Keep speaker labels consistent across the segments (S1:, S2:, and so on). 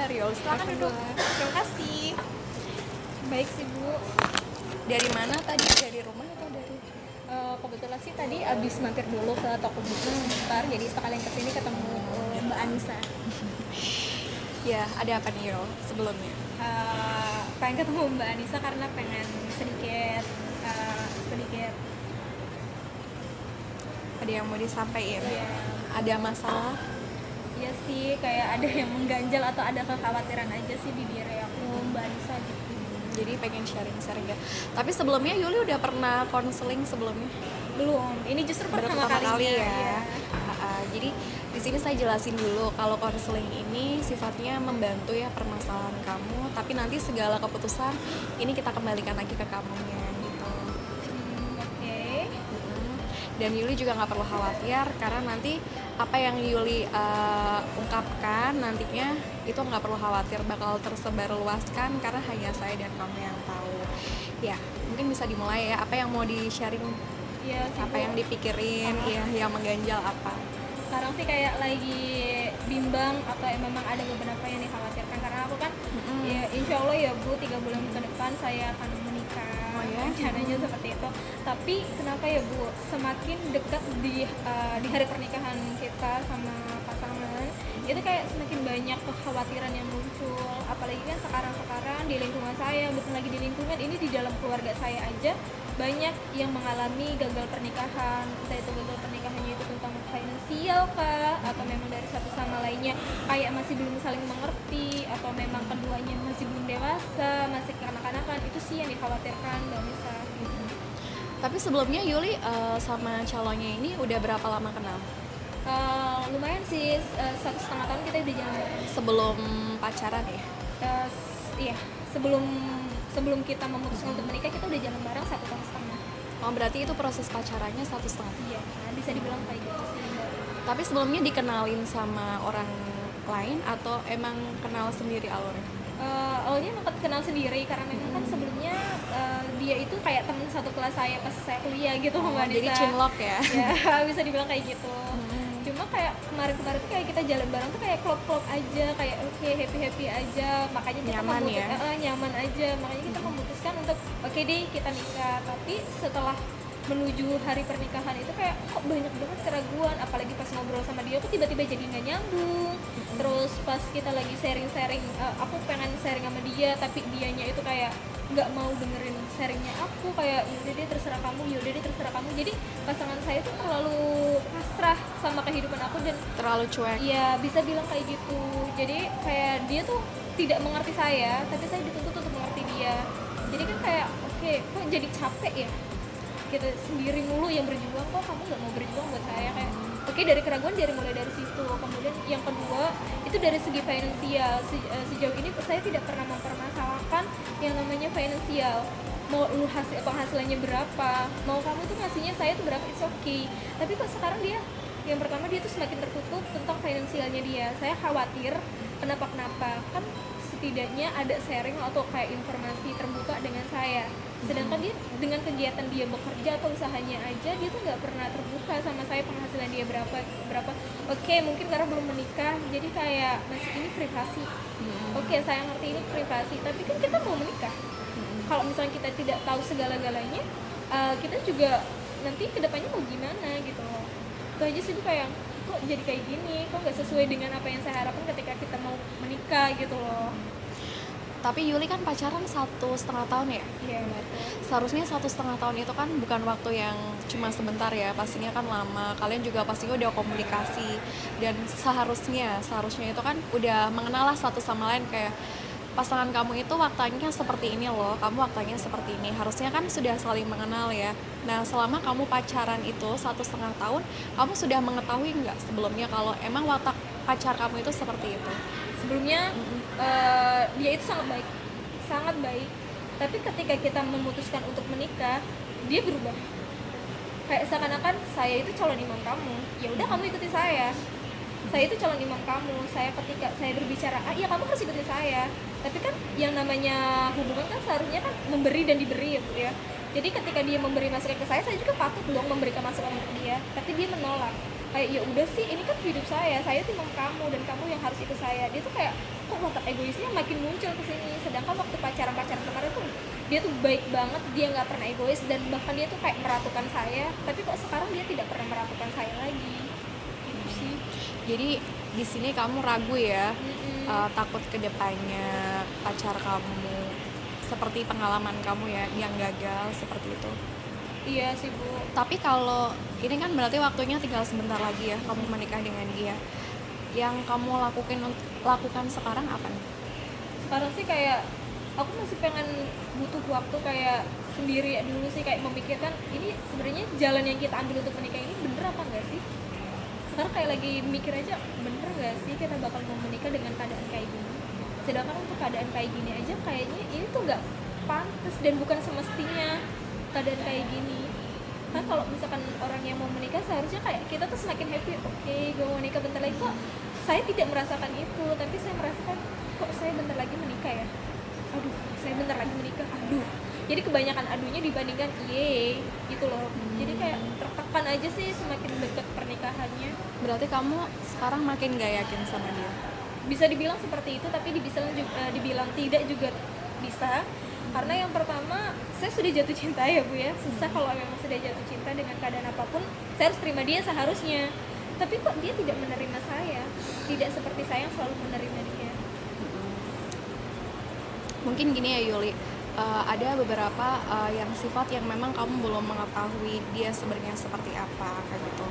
S1: kabar Yul? Silakan duduk. Terima kasih. Baik sih Bu. Dari mana tadi? Dari rumah atau dari?
S2: Kebetulan sih tadi abis mampir dulu ke toko buku sebentar, jadi sekalian kesini ketemu Mbak Anissa.
S1: Ya, ada apa nih Yul sebelumnya?
S2: Pengen ketemu Mbak Anissa karena pengen sedikit
S1: Ada yang mau disampaikan?
S2: ya,
S1: Ada masalah?
S2: ya sih kayak ada yang mengganjal atau ada kekhawatiran aja sih di diri aku Mbak Anissa gitu.
S1: Jadi pengen sharing-sharing ya. Tapi sebelumnya Yuli udah pernah konseling sebelumnya?
S2: Belum, ini justru pertama
S1: kali
S2: kalinya
S1: ya. Jadi di sini saya jelasin dulu kalau konseling ini sifatnya membantu ya permasalahan kamu, tapi nanti segala keputusan ini kita kembalikan lagi ke kamunya gitu.
S2: Oke.
S1: Dan Yuli juga nggak perlu khawatir karena nanti apa yang Yuli ungkapkan nantinya itu nggak perlu khawatir bakal tersebar luaskan karena hanya saya dan kamu yang tahu. Ya mungkin bisa dimulai ya, apa yang mau di sharing,
S2: Iya sih,
S1: apa
S2: Bu.
S1: yang dipikirin, ya yang mengganjal apa.
S2: Sekarang sih kayak lagi bimbang atau memang ada beberapa yang dikhawatirkan karena aku kan ya insya Allah ya Bu 3 bulan ke depan saya akan menikah.
S1: Oh ya?
S2: Rencananya seperti itu. Tapi kenapa ya Bu semakin dekat di hari pernikahan kita sama pasangan itu kayak semakin banyak kekhawatiran yang muncul, apalagi kan sekarang di lingkungan saya, bukan lagi di lingkungan ini, di dalam keluarga saya aja banyak yang mengalami gagal pernikahan, entah itu gagal pernikahannya itu tentang finansial kah, atau memang dari satu sama lainnya kayak masih belum saling mengerti, atau memang keduanya masih belum dewasa, masih kekanak-kanakan. Itu sih yang dikhawatirkan Mbak Nisa gitu.
S1: Tapi sebelumnya Yuli sama calonnya ini udah berapa lama kenal?
S2: Lumayan sih, 1,5 tahun kita udah jalan bareng.
S1: Sebelum pacaran ya?
S2: Iya, sebelum kita memutuskan untuk menikah kita udah jalan bareng 1,5 tahun.
S1: Oh berarti itu proses pacarannya 1,5.
S2: Iya, bisa dibilang kayak gitu sih.
S1: Tapi sebelumnya dikenalin sama orang lain atau emang kenal sendiri alurnya?
S2: Awalnya emang kenal sendiri karena memang kan sebelumnya dia itu kayak teman satu kelas saya pas saya kuliah gitu Mbak Nisa.
S1: Jadi cinlok ya?
S2: Ya bisa dibilang kayak gitu. Cuma kayak kemarin tuh kayak kita jalan bareng tuh kayak klop aja, kayak oke, happy aja, makanya kita
S1: Nyaman ya?
S2: nyaman aja, makanya kita memutuskan untuk oke deh kita nikah. Tapi setelah menuju hari pernikahan itu kayak kok banyak banget keraguan, apalagi pas ngobrol sama dia tuh tiba-tiba jadi nggak nyambung. Terus pas kita lagi sharing-sharing, aku pengen sharing sama dia tapi dianya itu kayak nggak mau dengerin sharingnya aku, kayak yaudah deh terserah kamu. Jadi pasangan saya tuh terlalu pasrah sama kehidupan aku dan
S1: Terlalu cuek?
S2: ya bisa bilang kayak gitu. Jadi kayak dia tuh tidak mengerti saya, tapi saya dituntut untuk mengerti dia. Jadi kan kayak oke, kok jadi capek ya kita sendiri mulu yang berjuang, kok kamu nggak mau berjuang buat saya. Kayak oke, dari keraguan mulai dari situ. Kemudian yang kedua itu dari segi finansial. Sejauh ini saya tidak pernah mempermasalahkan yang namanya finansial, mau lu penghasilannya berapa, mau kamu tuh ngasihnya saya tuh berapa, it's okay. Tapi kok sekarang dia yang pertama dia tuh semakin tertutup tentang finansialnya dia. Saya khawatir kenapa kan setidaknya ada sharing atau kayak informasi terbuka dengan saya, sedangkan dia dengan kegiatan dia bekerja atau usahanya aja dia tuh nggak pernah terbuka sama saya penghasilan dia berapa. Oke, mungkin karena belum menikah jadi kayak masih ini privasi. Oke, saya ngerti ini privasi, tapi kan kita mau menikah. Kalau misalnya kita tidak tahu segala-galanya, kita juga nanti kedepannya mau gimana gitu loh. Itu aja sih kayak kok jadi kayak gini, kok nggak sesuai dengan apa yang saya harapkan ketika kita mau menikah gitu loh.
S1: Tapi Yuli kan pacaran 1,5 tahun ya?
S2: Iya.
S1: Seharusnya 1,5 tahun itu kan bukan waktu yang cuma sebentar ya, pastinya kan lama. Kalian juga pastinya udah komunikasi dan seharusnya itu kan udah mengenal lah satu sama lain, kayak pasangan kamu itu waktanya seperti ini loh, kamu waktanya seperti ini. Harusnya kan sudah saling mengenal ya. Nah selama kamu pacaran itu 1,5 tahun, kamu sudah mengetahui nggak sebelumnya kalau emang watak pacar kamu itu seperti itu?
S2: Sebelumnya dia itu sangat baik, tapi ketika kita memutuskan untuk menikah dia berubah. Kayak seakan-akan saya itu calon imam kamu, ya udah kamu ikuti saya itu calon imam kamu. Ketika saya berbicara iya kamu harus ikutin saya, tapi kan yang namanya hubungan kan seharusnya kan memberi dan diberi ya Bu ya. Jadi ketika dia memberi masukan ke saya juga patut dong memberikan masukan untuk dia, tapi dia menolak. kayak ya udah sih ini kan hidup saya timang kamu dan kamu yang harus ikut saya. Dia tuh kayak kok watak egoisnya makin muncul ke sini, sedangkan waktu pacaran kemarin tuh dia tuh baik banget, dia nggak pernah egois dan bahkan dia tuh kayak meratukan saya, tapi kok sekarang dia tidak pernah meratukan saya lagi gitu sih.
S1: Jadi di sini kamu ragu ya,
S2: Mm-mm.
S1: takut kedepannya pacar kamu seperti pengalaman kamu ya yang gagal seperti itu.
S2: Iya sih Bu.
S1: Tapi kalau ini kan berarti waktunya tinggal sebentar lagi ya kamu menikah dengan dia. Yang kamu lakukan sekarang apa nih?
S2: Sekarang sih kayak aku masih pengen butuh waktu kayak sendiri dulu sih, kayak memikirkan ini sebenarnya jalan yang kita ambil untuk menikah ini bener apa enggak sih. Sekarang kayak lagi mikir aja, bener gak sih kita bakal mau menikah dengan keadaan kayak gini, sedangkan untuk keadaan kayak gini aja kayaknya ini tuh gak pantas dan bukan semestinya keadaan kayak gini. Kan kalau misalkan orang yang mau menikah seharusnya kayak kita tuh semakin happy, oke gue mau nikah bentar lagi, kok saya tidak merasakan itu, tapi saya merasakan kok saya bentar lagi menikah ya, aduh saya bentar lagi menikah, aduh. Jadi kebanyakan adunya dibandingkan iye gitu loh. Jadi kayak tertekan aja sih semakin dekat pernikahannya.
S1: Berarti kamu sekarang makin gak yakin sama dia?
S2: Bisa dibilang seperti itu, tapi dibilang tidak juga bisa. Karena yang pertama, saya sudah jatuh cinta ya Bu ya. Susah kalau memang sudah jatuh cinta dengan keadaan apapun, saya harus terima dia seharusnya. Tapi kok dia tidak menerima saya, tidak seperti saya yang selalu menerima dia.
S1: Mungkin gini ya Yuli, ada beberapa yang sifat yang memang kamu belum mengetahui dia sebenarnya seperti apa kayak gitu.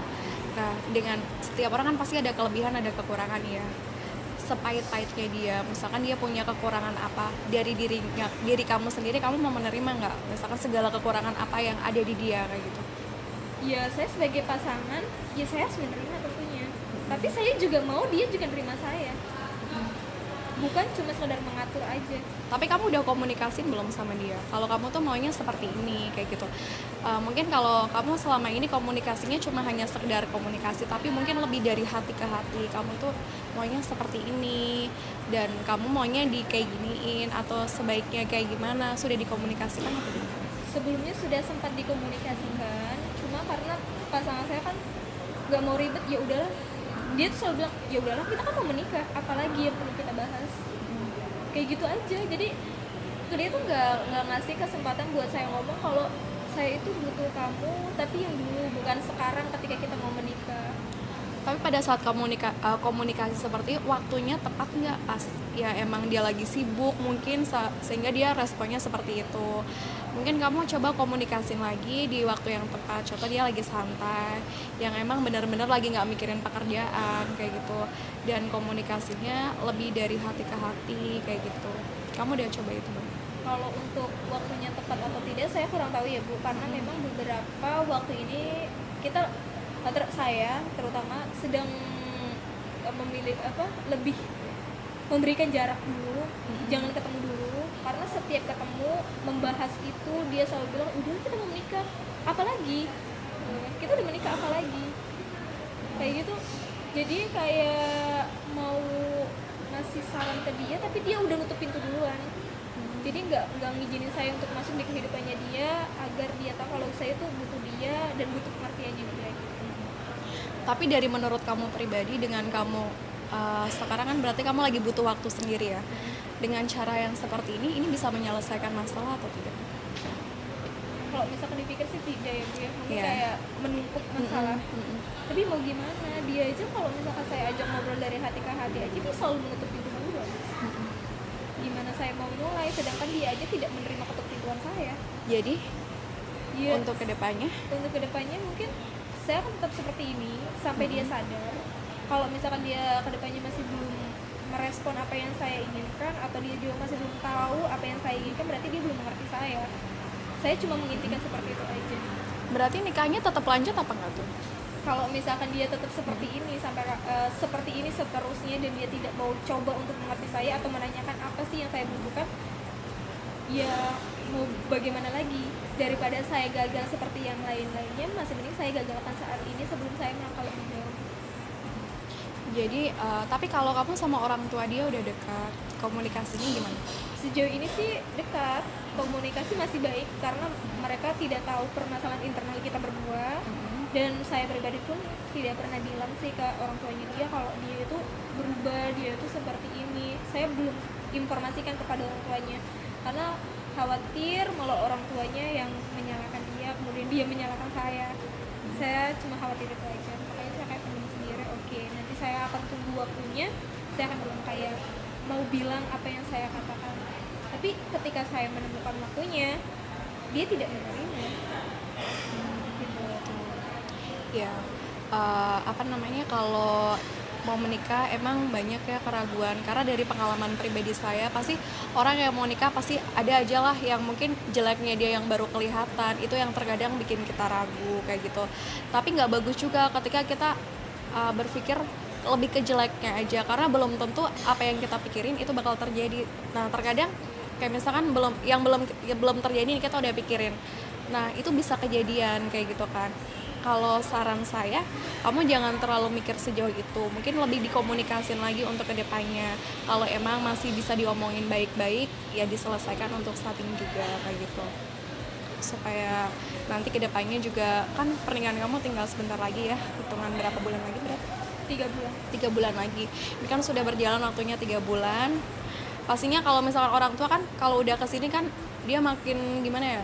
S1: Nah, dengan setiap orang kan pasti ada kelebihan ada kekurangan ya. Sepahit-pahitnya dia, misalkan dia punya kekurangan apa dari diri kamu sendiri, kamu mau menerima nggak? Misalkan segala kekurangan apa yang ada di dia kayak gitu.
S2: Ya saya sebagai pasangan, ya saya harus menerima tentunya. Tapi saya juga mau dia juga menerima saya. Bukan cuma sekedar mengatur aja.
S1: Tapi kamu udah komunikasi belum sama dia? Kalau kamu tuh maunya seperti ini, kayak gitu. Mungkin kalau kamu selama ini komunikasinya cuma hanya sekedar komunikasi, tapi mungkin lebih dari hati ke hati. Kamu tuh maunya seperti ini, dan kamu maunya di kayak giniin, atau sebaiknya kayak gimana? Sudah dikomunikasikan atau tidak?
S2: Sebelumnya sudah sempat dikomunikasikan, cuma karena pasangan saya kan nggak mau ribet, ya udahlah. Dia tuh selalu bilang, ya udahlah kita kan mau menikah, apalagi yang perlu kita bahas. Kayak gitu aja. Jadi dia tuh nggak ngasih kesempatan buat saya ngomong kalau saya itu butuh kamu, tapi yang dulu, bukan sekarang ketika kita mau menikah.
S1: Tapi pada saat komunikasi seperti waktunya tepat nggak? Pas ya emang dia lagi sibuk mungkin sehingga dia responnya seperti itu. Mungkin kamu coba komunikasin lagi di waktu yang tepat. Contoh dia lagi santai, yang emang benar-benar lagi nggak mikirin pekerjaan kayak gitu, dan komunikasinya lebih dari hati ke hati kayak gitu. Kamu udah coba itu Bang?
S2: Kalau untuk waktunya tepat atau tidak saya kurang tahu ya Bu, karena memang beberapa waktu ini saya terutama sedang memilih lebih memberikan jarak dulu, jangan ketemu dulu, karena setiap ketemu membahas itu dia selalu bilang udah kita mau menikah, apalagi kita udah menikah apalagi, kayak gitu. Jadi kayak mau ngasih saran ke dia tapi dia udah nutup pintu duluan. Jadi nggak ngizinin saya untuk masuk di kehidupannya dia, agar dia tahu kalau saya tuh butuh dia dan butuh pengertiannya dia gitu.
S1: Tapi dari menurut kamu pribadi, dengan kamu sekarang kan berarti kamu lagi butuh waktu sendiri ya. Dengan cara yang seperti ini bisa menyelesaikan masalah atau tidak?
S2: Kalau misalkan dipikir sih tidak ya Bu ya, mungkin
S1: Yeah.
S2: kayak menumpuk masalah. Tapi mau gimana, dia aja kalau misalkan saya ajak ngobrol dari hati ke hati aja dia selalu menutup pintu duluan. Gimana saya mau mulai, sedangkan dia aja tidak menerima ketuk pintuan saya.
S1: Jadi
S2: Ya,
S1: untuk kedepannya
S2: untuk kedepannya mungkin saya akan tetap seperti ini sampai dia sadar. Kalau misalkan dia kedepannya masih belum merespon apa yang saya inginkan, atau dia juga masih belum tahu apa yang saya inginkan, berarti dia belum mengerti saya. Saya cuma mengintikan seperti itu aja.
S1: berarti nikahnya tetap lanjut apa enggak tuh?
S2: Kalau misalkan dia tetap seperti ini sampai seperti ini seterusnya, dan dia tidak mau coba untuk mengerti saya atau menanyakan apa sih yang saya butuhkan, ya mau bagaimana lagi? Daripada saya gagal seperti yang lain-lainnya, masih mending saya gagalkan saat ini sebelum saya melangkah lebih jauh.
S1: Jadi tapi kalau kamu sama orang tua dia udah dekat, komunikasinya gimana?
S2: Sejauh ini sih dekat, komunikasi masih baik karena mereka tidak tahu permasalahan internal kita berdua. Dan saya pribadi pun tidak pernah bilang sih ke orang tuanya dia kalau dia itu berubah, dia itu seperti ini. Saya belum informasikan kepada orang tuanya karena khawatir malah orang tuanya yang menyalahkan dia, kemudian dia menyalahkan saya. Saya cuma khawatir itu aja, makanya saya kayak pendam sendiri. Oke, nanti saya akan tunggu waktunya, saya akan bilang kayak mau bilang apa yang saya katakan. Tapi ketika saya menemukan waktunya, dia tidak menerima. Gitu.
S1: Ya, apa namanya, kalau mau menikah emang banyak ya keraguan, karena dari pengalaman pribadi saya pasti orang yang mau nikah pasti ada aja lah yang mungkin jeleknya dia yang baru kelihatan, itu yang terkadang bikin kita ragu kayak gitu. Tapi nggak bagus juga ketika kita berpikir lebih ke jeleknya aja, karena belum tentu apa yang kita pikirin itu bakal terjadi. Nah terkadang kayak misalkan belum terjadi nih kita udah pikirin, nah itu bisa kejadian kayak gitu kan. Kalau saran saya, kamu jangan terlalu mikir sejauh itu, mungkin lebih dikomunikasin lagi untuk kedepannya. Kalau emang masih bisa diomongin baik-baik, ya diselesaikan untuk starting juga kayak gitu, supaya nanti kedepannya juga kan pernikahan kamu tinggal sebentar lagi ya, hitungan berapa bulan lagi, berapa?
S2: 3 bulan.
S1: 3 bulan lagi. Ini kan sudah berjalan waktunya 3 bulan. Pastinya kalau misalkan orang tua kan kalau udah kesini kan dia makin gimana ya,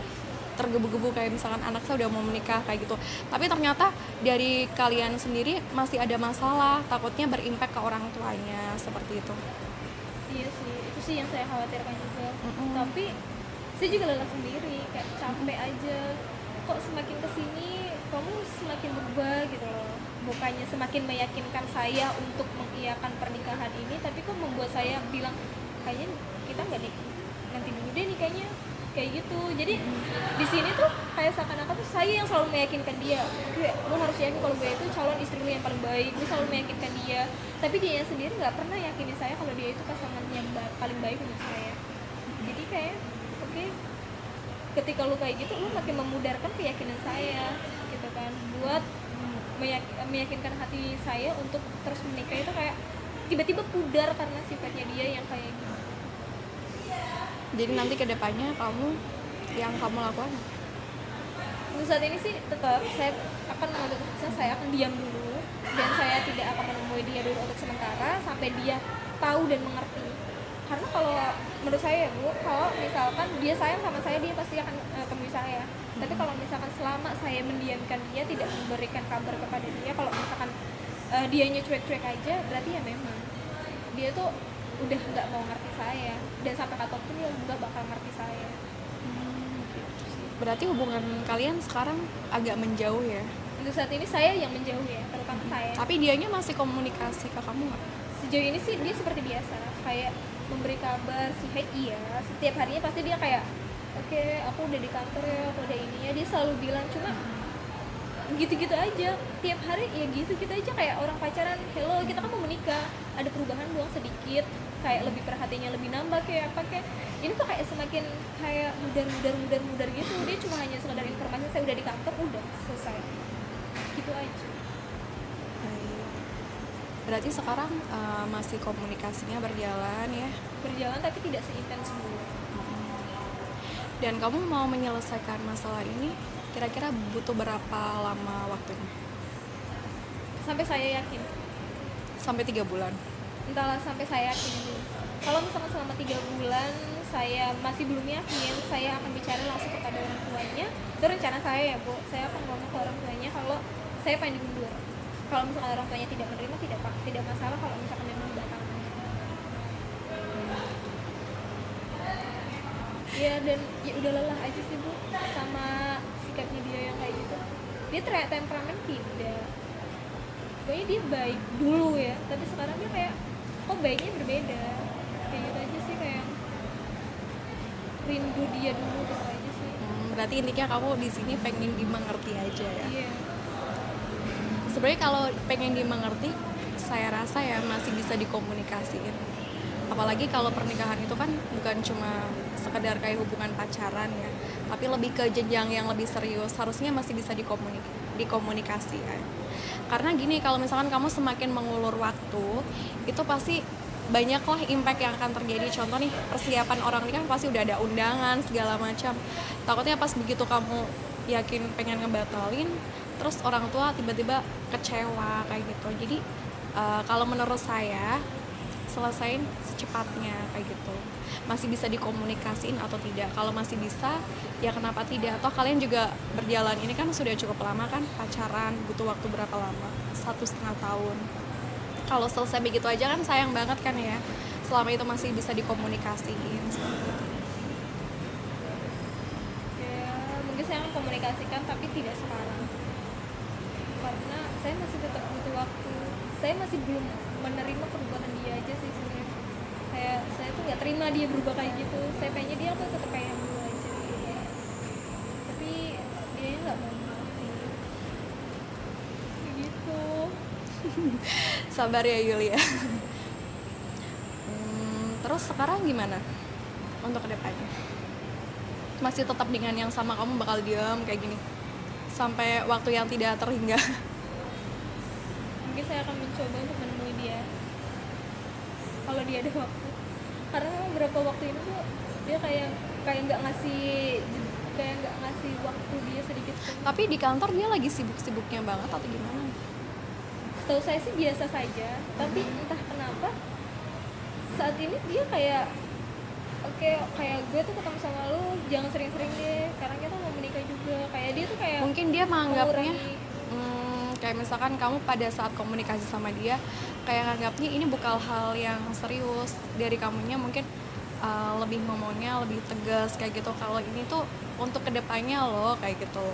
S1: tergebu-gebu kayak misalkan anak saya udah mau menikah kayak gitu. Tapi ternyata dari kalian sendiri masih ada masalah, takutnya berimpact ke orang tuanya seperti itu.
S2: Iya sih, itu sih yang saya khawatirkan juga.
S1: Mm-mm.
S2: Tapi saya juga lelah sendiri, kayak capek aja. Kok semakin kesini kamu semakin berubah gitu loh. Bukannya semakin meyakinkan saya untuk mengiyakan pernikahan ini, tapi kok membuat saya bilang kayaknya kita nggak nanti dulu deh nikahnya, kayak gitu. Jadi di sini tuh kayak seakan-akan tuh saya yang selalu meyakinkan dia, gue lu harus yakin kalau gue itu calon istrimu yang paling baik, gue selalu meyakinkan dia. Tapi dia sendiri nggak pernah yakinin saya kalau dia itu pasangan yang paling baik untuk saya. Jadi kayak oke, ketika lu kayak gitu lu makin memudarkan keyakinan saya gitu kan, buat meyakinkan hati saya untuk terus menikah itu kayak tiba-tiba pudar karena sifatnya dia yang kayak gitu.
S1: Jadi nanti kedepannya yang kamu lakukan?
S2: Untuk saat ini sih tetap saya akan mengambil keputusan, saya akan diam dulu dan saya tidak akan menemui dia dulu untuk sementara sampai dia tahu dan mengerti. Karena kalau menurut saya ya Bu, kalau misalkan dia sayang sama saya, dia pasti akan temui saya. Tapi kalau misalkan selama saya mendiamkan dia, tidak memberikan kabar kepada dia, kalau misalkan dianya cuek-cuek aja, berarti ya memang dia tuh udah nggak mau ngerti saya, dan sampai kapanpun dia nggak bakal ngerti saya. Gitu sih.
S1: Berarti hubungan kalian sekarang agak menjauh ya?
S2: Untuk saat ini saya yang menjauh ya, terutama saya.
S1: Tapi dianya masih komunikasi ke kamu nggak?
S2: Sejauh ini sih dia seperti biasa, kayak memberi kabar sih, hey iya, setiap harinya pasti dia kayak oke, aku udah di kantor ya, aku udah ini ya, dia selalu bilang. Cuma gitu-gitu aja, tiap hari ya gitu-gitu aja, kayak orang pacaran, hello kita kan mau menikah, ada perubahan doang sedikit, kayak lebih perhatiannya lebih nambah kayak apa kayak ini tuh kayak semakin kayak mudar gitu. Dia cuma hanya sekedar informasi saya udah di kantor, udah selesai gitu aja.
S1: Baik. Berarti sekarang masih komunikasinya berjalan ya?
S2: Berjalan tapi tidak seintens dulu.
S1: Dan kamu mau menyelesaikan masalah ini kira-kira butuh berapa lama waktunya?
S2: Sampai saya yakin,
S1: Sampai 3 bulan?
S2: entahlah, sampai saya yakin dulu. Kalau misalkan selama 3 bulan saya masih belum yakin, saya akan bicara langsung kepada orang tuanya. Itu rencana saya ya Bu, saya akan ngomong ke orang tuanya kalau saya pengen diundur. Kalau misalkan orang tuanya tidak menerima, tidak masalah kalau misalkan memang batal. Ya, dan ya udah lelah aja sih Bu sama sikapnya dia yang kayak gitu. Dia ternyata temperamen tidak, pokoknya dia baik dulu ya, tapi sekarang dia kayak kok baiknya berbeda, kayak gitu aja sih, kayak rindu dia dulu gitu aja sih.
S1: Berarti intinya kamu di sini pengen dimengerti aja ya?
S2: Iya.
S1: Sebenarnya kalau pengen dimengerti, saya rasa ya masih bisa dikomunikasiin. Apalagi kalau pernikahan itu kan bukan cuma sekedar kayak hubungan pacaran ya, tapi lebih ke jenjang yang lebih serius, harusnya masih bisa dikomunikasi ya. Karena gini, kalau misalkan kamu semakin mengulur waktu, itu pasti banyaklah impact yang akan terjadi. Contoh nih, persiapan orang ini kan pasti udah ada undangan segala macam. Takutnya pas begitu kamu yakin pengen ngebatalin, terus orang tua tiba-tiba kecewa kayak gitu. Jadi kalau menurut saya selesain secepatnya kayak gitu. Masih bisa dikomunikasiin atau tidak? Kalau masih bisa, ya kenapa tidak? Atau kalian juga berjalan ini kan sudah cukup lama kan pacaran, butuh waktu berapa lama? 1,5 tahun. Kalau selesai begitu aja kan sayang banget kan ya. Selama itu masih bisa dikomunikasiin.
S2: Ya mungkin saya akan komunikasikan tapi tidak sekarang, karena saya masih tetap butuh waktu. Saya masih belum menerima perbuatan dia aja sih sebenarnya. Kayak saya tuh nggak terima dia berubah kayak gitu. Saya pengennya dia tuh tetap kayak yang dulu aja, tapi dia nggak mau mengerti gitu.
S1: Sabar ya Yulia. Terus sekarang gimana untuk kedepannya? Masih tetap dengan yang sama, kamu bakal diam kayak gini sampai waktu yang tidak terhingga?
S2: Mungkin saya akan mencoba untuk menemui dia kalau dia ada waktu, karena memang beberapa waktu ini tuh dia kayak nggak ngasih waktu dia sedikit pun.
S1: Tapi di kantor dia lagi sibuk-sibuknya banget atau gimana?
S2: Setahu saya sih biasa saja, tapi entah kenapa saat ini dia kayak oke, kayak gue tuh ketemu sama lu jangan sering-sering deh karena kita mau menikah juga. Kayak dia tuh kayak
S1: Mungkin dia menganggapnya
S2: mengurangi.
S1: kayak misalkan kamu pada saat komunikasi sama dia kayak nganggapnya ini bukan hal yang serius. Dari kamunya mungkin lebih ngomongnya lebih tegas kayak gitu. Kalau ini tuh untuk kedepannya loh kayak gitu.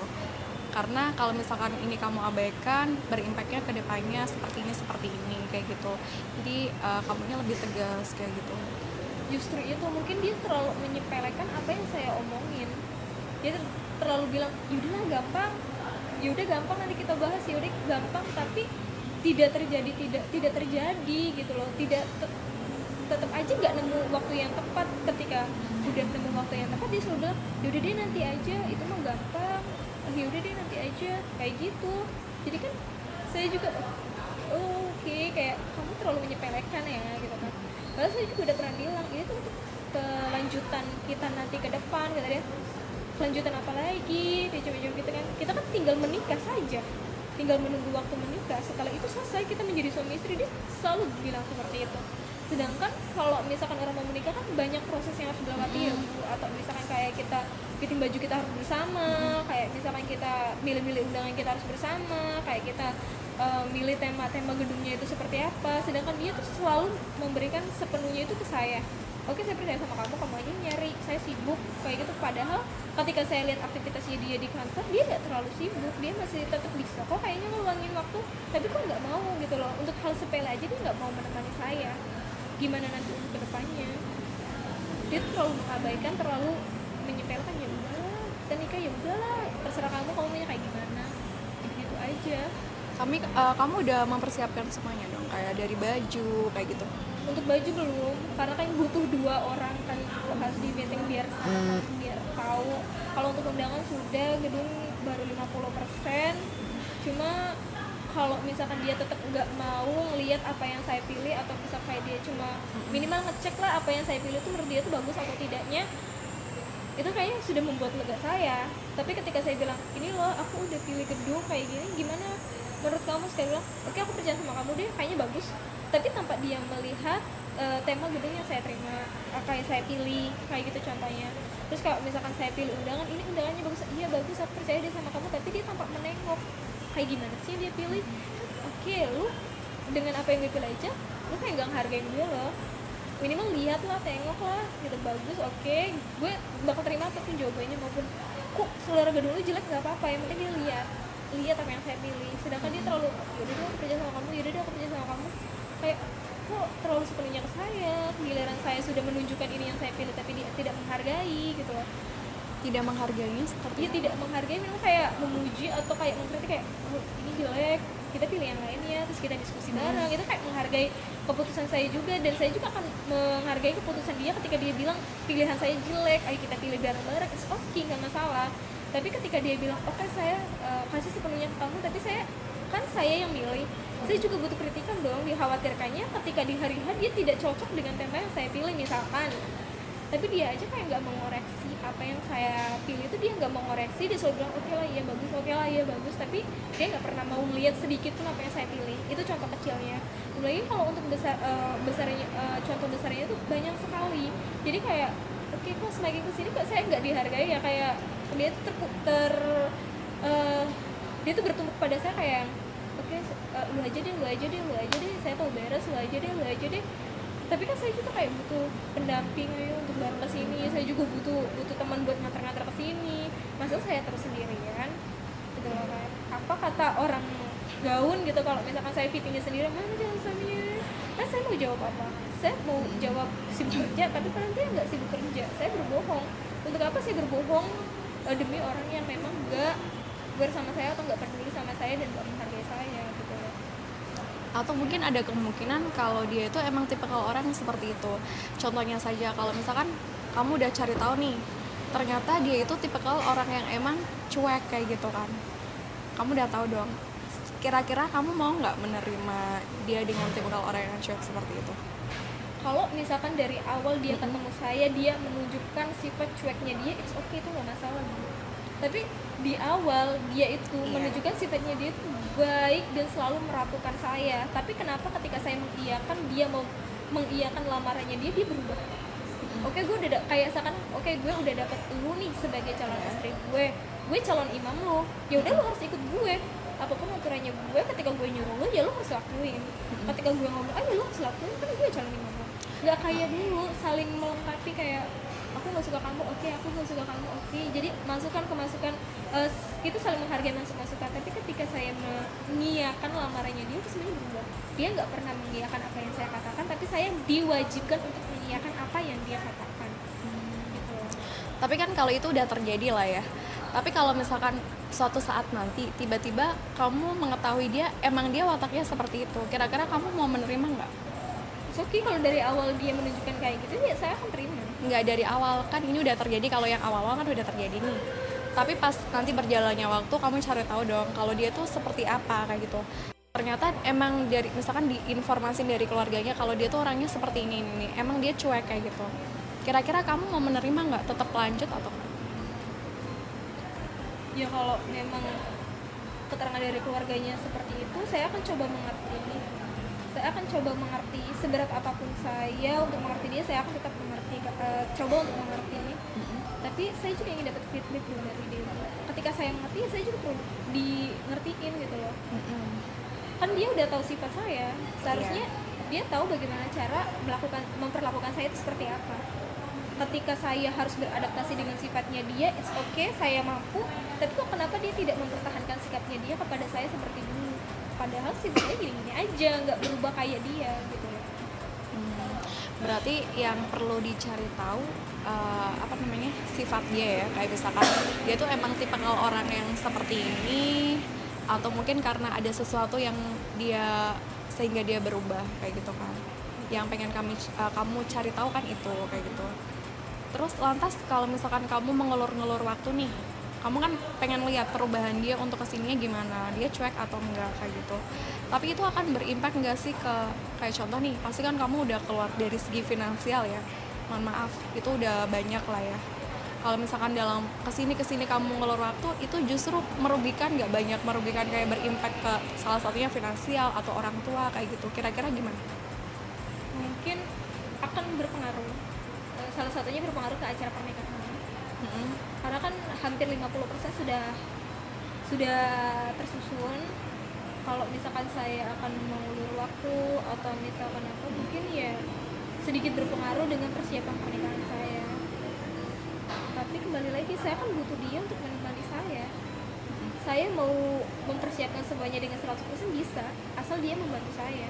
S1: Karena kalau misalkan ini kamu abaikan, berimpactnya kedepannya seperti ini kayak gitu. Jadi kamunya lebih tegas kayak gitu.
S2: Justru itu mungkin dia terlalu menyepelekan apa yang saya omongin. Dia terlalu bilang yaudahlah gampang, yaudah gampang nanti kita bahas, yaudah gampang, tapi tidak terjadi gitu loh. Tetap aja nggak nemu waktu yang tepat. Ketika udah nemu waktu yang tepat dia selalu bilang yaudah deh nanti aja, itu mah gampang, yaudah deh nanti aja kayak gitu. Jadi kan saya juga oke, kayak kamu terlalu menyepelekan ya gitu kan. Padahal saya juga udah pernah bilang ini tuh untuk kelanjutan kita nanti ke depan, kata dia. Kelanjutan apa lagi? Dia coba-coba gitu kan. Kita kan tinggal menikah saja, tinggal menunggu waktu menikah. Setelah itu selesai kita menjadi suami istri. Dia selalu bilang seperti itu. Sedangkan kalau misalkan orang mau menikah kan banyak proses yang harus dilewati ya Bu. Atau misalkan kayak kita fitting baju kita harus bersama, kayak misalkan kita milih-milih undangan kita harus bersama, kayak kita milih tema gedungnya itu seperti apa. Sedangkan dia tuh selalu memberikan sepenuhnya itu ke saya. Oke, saya percaya sama kamu, kamu aja nyari, saya sibuk kayak gitu. Padahal ketika saya lihat aktivitasnya dia di kantor, dia nggak terlalu sibuk, dia masih tetap bisa kok kayaknya ngeluangin waktu, tapi kok nggak mau gitu loh. Untuk hal sepele aja dia nggak mau menemani saya. Gimana nanti untuk kedepannya? Dia tuh terlalu mengabaikan, terlalu menyepelekan. Ya udah, kita nikah ya udahlah, terserah kamu maunya kayak gimana, gitu aja.
S1: Kamu udah mempersiapkan semuanya dong, kayak dari baju kayak gitu?
S2: Untuk baju belum, karena kan butuh 2 orang kan, harus di meeting biar biar tahu. Kalau untuk undangan sudah, gedung baru 50%. Cuma kalau misalkan dia tetap nggak mau ngelihat apa yang saya pilih, atau bisa kayak dia cuma minimal ngecek lah apa yang saya pilih itu menurut dia tuh bagus atau tidaknya, itu kayaknya sudah membuat lega saya. Tapi ketika saya bilang ini loh aku udah pilih gedung kayak gini, gimana menurut kamu? Saya bilang oke, aku percaya sama kamu deh, kayaknya bagus. Tapi tanpa dia melihat tema gedung yang saya terima, kayak saya pilih kayak gitu contohnya. Terus kalau misalkan saya pilih undangan, ini undangannya bagus, iya bagus, aku percaya dia sama kamu, tapi dia tanpa menengok kayak gimana sih dia pilih. Oke, lu dengan apa yang gue pilih aja lu kayak gak ngehargain gue loh. Minimal lihat lah, tengok lah gitu, bagus, oke, gue bakal terima apapun jawabannya. Maupun kok selera gedung lu jelek, gak apa-apa, yang penting dia lihat apa yang saya pilih. Sedangkan dia terlalu yaudah deh aku percaya sama kamu, yaudah deh aku percaya sama kamu, kayak kok terlalu sepenuhnya ke saya. Giliran saya sudah menunjukkan ini yang saya pilih, tapi dia tidak menghargai gitu loh.
S1: Tidak menghargainya seperti
S2: Dia tidak menghargai, memang kayak memuji atau kayak mengkritik, kayak oh, ini jelek, kita pilih yang lainnya, terus kita diskusi bareng. Itu kayak menghargai keputusan saya juga, dan saya juga akan menghargai keputusan dia ketika dia bilang pilihan saya jelek, ayo kita pilih bareng-bareng, it's okay, nggak masalah. Tapi ketika dia bilang oke, saya kasih sepenuhnya ke kamu, tapi saya yang milih, saya juga butuh kritikan dong. Dikhawatirkannya ketika di hari H dia tidak cocok dengan tema yang saya pilih, misalkan tapi dia aja kayak nggak mengoreksi apa yang saya pilih itu, dia nggak mengoreksi, dia selalu bilang oke lah iya bagus, oke lah iya bagus, tapi dia nggak pernah mau melihat sedikit pun apa yang saya pilih. Itu contoh kecilnya. Lagi kalau untuk besarnya, contoh besarnya itu banyak sekali. Jadi kayak oke, kok semakin kesini kok saya nggak dihargai ya, kayak dia tuh eh, dia tuh bertumpuk pada saya kayak oke, lu aja deh, lu aja deh, lu aja deh, saya tahu beres, lu aja deh, lu aja deh. Tapi kan saya juga kayak butuh pendamping ayo untuk bareng ke sini, saya juga butuh teman buat nganter-nganter ke sini. Masa saya terus sendirian gitu loh kan. Apa kata orang gaun gitu, kalau misalkan saya fittingnya sendiri, mana jangan suaminya. Nah, saya mau jawab apa? Saya mau jawab sibuk kerja, tapi padahal dia nggak sibuk kerja. Saya berbohong. Untuk apa saya berbohong demi orang yang memang nggak bersama saya atau nggak peduli sama saya dan nggak menghargai saya gitu loh.
S1: Atau mungkin ada kemungkinan kalau dia itu emang tipikal orang yang seperti itu. Contohnya saja kalau misalkan kamu udah cari tahu nih, ternyata dia itu tipikal orang yang emang cuek kayak gitu kan. Kamu udah tahu dong. Kira-kira kamu mau nggak menerima dia dengan tipikal orang yang cuek seperti itu?
S2: Kalau misalkan dari awal dia ketemu saya, dia menunjukkan sifat cueknya dia, it's okay, itu nggak masalah gitu. Tapi di awal dia itu menunjukkan sifatnya dia itu baik dan selalu merapukan saya. Tapi kenapa ketika saya mengiyakan, dia mau mengiyakan lamarannya dia berubah. Oke, gue udah kayak seakan oke, gue udah dapet lu nih sebagai calon istri gue calon imam lu, ya udah lu harus ikut gue apapun aturannya gue. Ketika gue nyuruh lu, ya lu harus lakuin. Ketika gue ngomong ayo lu harus lakuin, kan gue calon imam lu. Nggak kayak dulu saling melengkapi, kayak aku nggak suka kamu, oke, aku nggak suka kamu, oke. Jadi masukan ke masukan, itu saling menghargai masukan. Tapi ketika saya mengiyakan lamarannya dia, itu sebenarnya berubah. Dia nggak pernah mengiyakan apa yang saya katakan, tapi saya diwajibkan untuk mengiyakan apa yang dia katakan. Gitu.
S1: Tapi kan kalau itu udah terjadi lah ya. Tapi kalau misalkan suatu saat nanti tiba-tiba kamu mengetahui dia emang dia wataknya seperti itu, kira-kira kamu mau menerima nggak?
S2: Oke, kalau dari awal dia menunjukkan kayak gitu, ya saya akan terima.
S1: Nggak dari awal, kan ini udah terjadi. Kalau yang awal-awal kan udah terjadi nih, tapi pas nanti berjalannya waktu kamu cari tahu dong kalau dia tuh seperti apa kayak gitu. Ternyata emang dari misalkan diinformasi dari keluarganya kalau dia tuh orangnya seperti ini, emang dia cuek kayak gitu. Kira-kira kamu mau menerima nggak, tetap lanjut atau nggak?
S2: Ya kalau memang keterangan dari keluarganya seperti itu, saya akan coba mengerti. Saya akan coba mengerti seberat apapun saya untuk mengerti dia, saya akan tetap mengerti, coba untuk mengerti. Tapi saya juga ingin dapat feedback dulu dari dia. Ketika saya mengerti, ya saya juga perlu di ngertiin gitu loh. Kan dia udah tahu sifat saya, seharusnya dia tahu bagaimana cara memperlakukan saya itu seperti apa. Ketika saya harus beradaptasi dengan sifatnya dia, it's okay, saya mampu. Tapi kok kenapa dia tidak mempertahankan sikapnya dia kepada saya seperti dulu? Padahal sifatnya gini-gini aja, nggak berubah kayak dia gitu ya.
S1: Berarti yang perlu dicari tahu sifat dia ya, kayak misalkan dia tuh emang tipikal orang yang seperti ini, atau mungkin karena ada sesuatu yang dia sehingga dia berubah kayak gitu kan. Yang pengen kamu cari tahu kan itu kayak gitu. Terus lantas kalau misalkan kamu mengulur-ngulur waktu nih, kamu kan pengen lihat perubahan dia untuk kesininya gimana, dia cuek atau enggak kayak gitu. Tapi itu akan berimpak enggak sih ke, kayak contoh nih, pasti kan kamu udah keluar dari segi finansial ya, mohon maaf, itu udah banyak lah ya. Kalau misalkan dalam kesini kamu ngelur waktu, itu justru merugikan, nggak banyak merugikan, kayak berimpak ke salah satunya finansial atau orang tua kayak gitu. Kira-kira gimana?
S2: Mungkin akan berpengaruh. Salah satunya berpengaruh ke acara pernikahan. Karena kan hampir 50% sudah tersusun. Kalau misalkan saya akan mengulur waktu atau misalkan apa, mungkin ya sedikit berpengaruh dengan persiapan pernikahan saya. Tapi kembali lagi, saya kan butuh dia untuk menemani saya. Saya mau mempersiapkan semuanya dengan 100% bisa, asal dia membantu saya.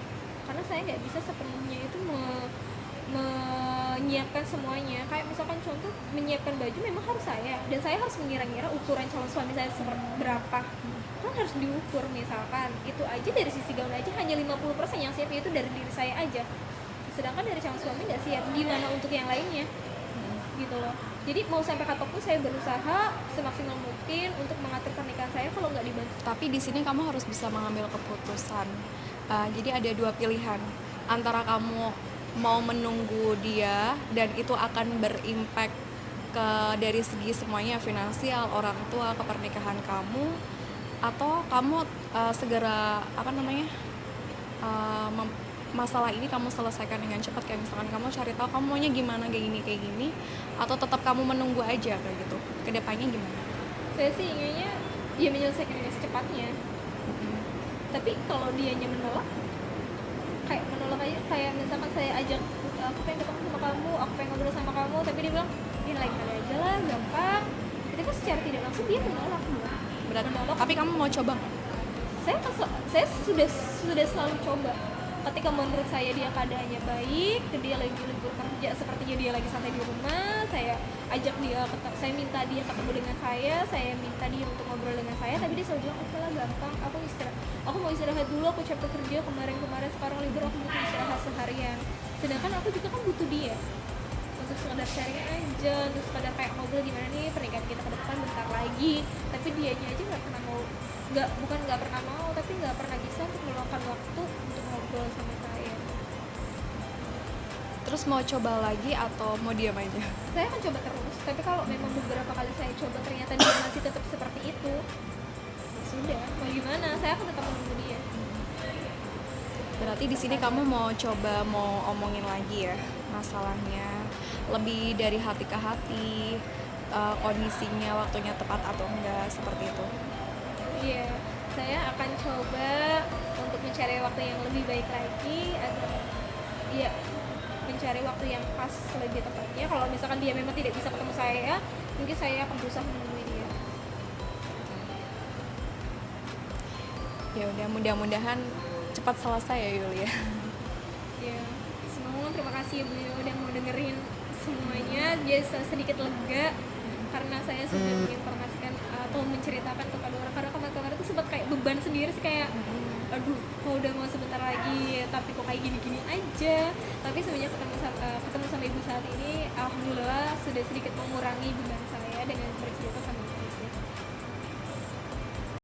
S2: Karena saya nggak bisa sepenuhnya itu menyiapkan semuanya. Kayak misalkan contoh, menyiapkan baju memang harus saya, dan saya harus mengira-ngira ukuran calon suami saya berapa. Kan harus diukur, misalkan itu aja dari sisi gaun aja hanya 50% yang siap, itu dari diri saya aja. Sedangkan dari calon suami nggak siap, gimana untuk yang lainnya? Gitu loh. Jadi mau sampai kapanpun saya berusaha semaksimal mungkin untuk mengatur pernikahan saya kalau nggak dibantu.
S1: Tapi di sini kamu harus bisa mengambil keputusan. Jadi ada dua pilihan, antara kamu mau menunggu dia dan itu akan berimpact ke dari segi semuanya, finansial, orang tua, ke pernikahan kamu, atau kamu segera apa namanya masalah ini kamu selesaikan dengan cepat, kayak misalkan kamu cari tahu kamu maunya gimana, kayak gini, atau tetap kamu menunggu aja kayak gitu, kedepannya gimana?
S2: Saya sih inginnya ya menyelesaikan ini secepatnya. Tapi kalau dianya menolak, kayak menolak aja, kayak misalkan saya ajak, aku pengen ketemu sama kamu, aku pengen ngobrol sama kamu, tapi dia bilang ini lain kali aja lah, gampang. Itu kan secara tidak langsung dia menolak. Menolak.
S1: Tapi kamu mau coba nggak?
S2: Saya sudah selalu coba. Ketika menurut saya dia keadaannya baik, dia lagi libur kerja, sepertinya dia lagi santai di rumah, saya ajak dia, saya minta dia ketemu dengan saya minta dia untuk ngobrol dengan saya, tapi dia selalu bilang oke lah, gampang, aku mau istirahat dulu, aku capek kerja kemarin, sekarang libur, aku butuh istirahat seharian. Sedangkan aku juga kan butuh dia untuk sekedar sharing aja, untuk sekedar kayak ngobrol gimana nih pernikahan kita ke depan bentar lagi. Tapi dianya aja nggak pernah mau, bukan nggak pernah mau, tapi nggak pernah bisa untuk meluangkan waktu untuk ngobrol sama saya.
S1: Terus mau coba lagi atau mau diam aja?
S2: Saya akan coba terus, tapi kalau memang beberapa kali saya coba ternyata dia masih tetap seperti itu, ya sudah, mau gimana, saya akan tetap menunggu dia.
S1: Berarti di sini kamu mau coba mau omongin lagi ya masalahnya, lebih dari hati ke hati, kondisinya waktunya tepat atau enggak, seperti itu.
S2: Iya, saya akan coba untuk mencari waktu yang lebih baik lagi, atau iya, mencari waktu yang pas lebih tepatnya. Kalau misalkan dia memang tidak bisa ketemu saya, mungkin saya akan berusaha menemui dia.
S1: Ya udah, mudah-mudahan cepat selesai ya Yulia.
S2: Ya, semoga terima kasih ya Bu udah mau dengerin semuanya. Dia sedikit lega karena saya sudah menginformasikan atau menceritakan kepada orang, karena kemarin-kemarin itu sempat kayak beban sendiri sih, kayak aduh kok udah mau sebentar lagi tapi kok kayak gini-gini aja. Tapi semenjak ketemu sama ibu saat ini, alhamdulillah sudah sedikit mengurangi beban saya dengan bercerita